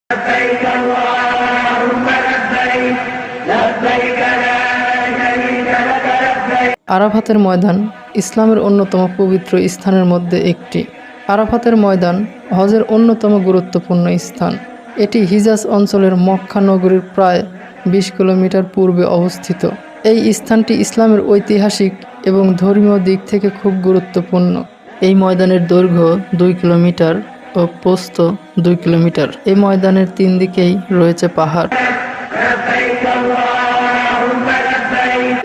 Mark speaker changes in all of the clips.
Speaker 1: لبيك اللهم لبيك لبيك لا شريك لك لبيك।
Speaker 2: আরাফাতের ময়দান ইসলামের অন্যতম পবিত্র স্থানের মধ্যে একটি। আরাফাতের ময়দান হজের অন্যতম গুরুত্বপূর্ণ স্থান। এটি হিজাজ অঞ্চলের মক্কা নগরীর প্রায় 20 কিলোমিটার পূর্বে অবস্থিত। এই স্থানটি ইসলামের ঐতিহাসিক এবং ধর্মীয় দিক থেকে খুব গুরুত্বপূর্ণ। এই ময়দানের দৈর্ঘ্য 2 কিলোমিটার ও প্রস্থ 2 কিলোমিটার। এই ময়দানের 3 দিকেই রয়েছে পাহাড়।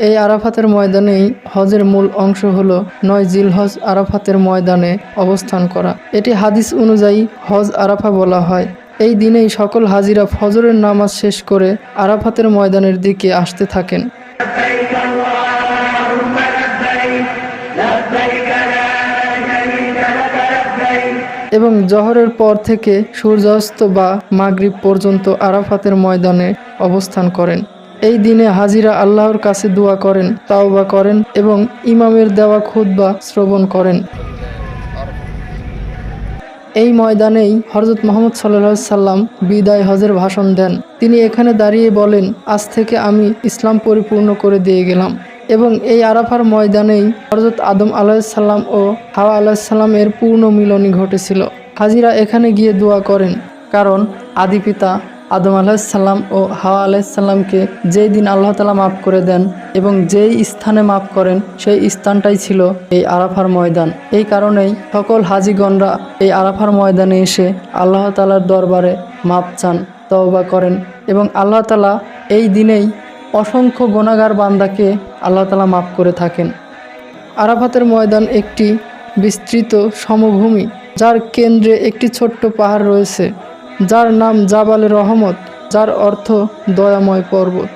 Speaker 2: এই আরাফাতের ময়দানেই হজের মূল অংশ হলো 9 জিলহজ আরাফাতের ময়দানে অবস্থান করা। এটি হাদিস অনুযায়ী হজ আরাফা বলা হয়। এই দিনেই সকল হাজিরা ফজরের নামাজ শেষ করে আরাফাতের ময়দানের দিকে আসতে থাকেন। এবং জহরের পর থেকে সূর্যাস্ত বা মাগরিব পর্যন্ত আরাফাতের ময়দানে অবস্থান করেন। এই দিনে হাজিরা আল্লাহর কাছে দোয়া করেন, তাওবা করেন এবং ইমামের দেওয়া খুতবা শ্রবণ করেন। এই ময়দানেই হযরত মুহাম্মদ সাল্লাল্লাহু আলাইহি সাল্লাম বিদায় হজের ভাষণ দেন। তিনি এখানে দাঁড়িয়ে বলেন, আজ থেকে আমি ইসলাম পরিপূর্ণ করে দিয়ে গেলাম। এবং এই আরাফার ময়দানেই হযরত আদম আলাইহিস সালাম ও হাওয়া আলাইহিস সালামের পূর্ণ মিলনই ঘটেছিল। হাজিরা এখানে গিয়ে দোয়া করেন, কারণ আদি পিতা আদম আলাইহিস সালাম ও হাওয়া আলাইহিস সালামকে যেই দিন আল্লাহ তাআলা মাফ করে দেন এবং যেই স্থানে মাফ করেন সেই স্থানটাই ছিল এই আরাফার ময়দান। এই কারণেই সকল হাজিগণরা এই আরাফার ময়দানে এসে আল্লাহ তাআলার দরবারে মাফ চান, তওবা করেন এবং আল্লাহ তাআলা এই দিনেই অসংখ্য গুনাহগার বান্দাকে আল্লাহ তাআলা মাফ করে থাকেন। আরাফাতের ময়দান একটি বিস্তৃত সমভূমি, যার কেন্দ্রে একটি ছোট্ট পাহাড় রয়েছে, যার নাম জাবালে রহমত, যার অর্থ দয়াময় পর্বত।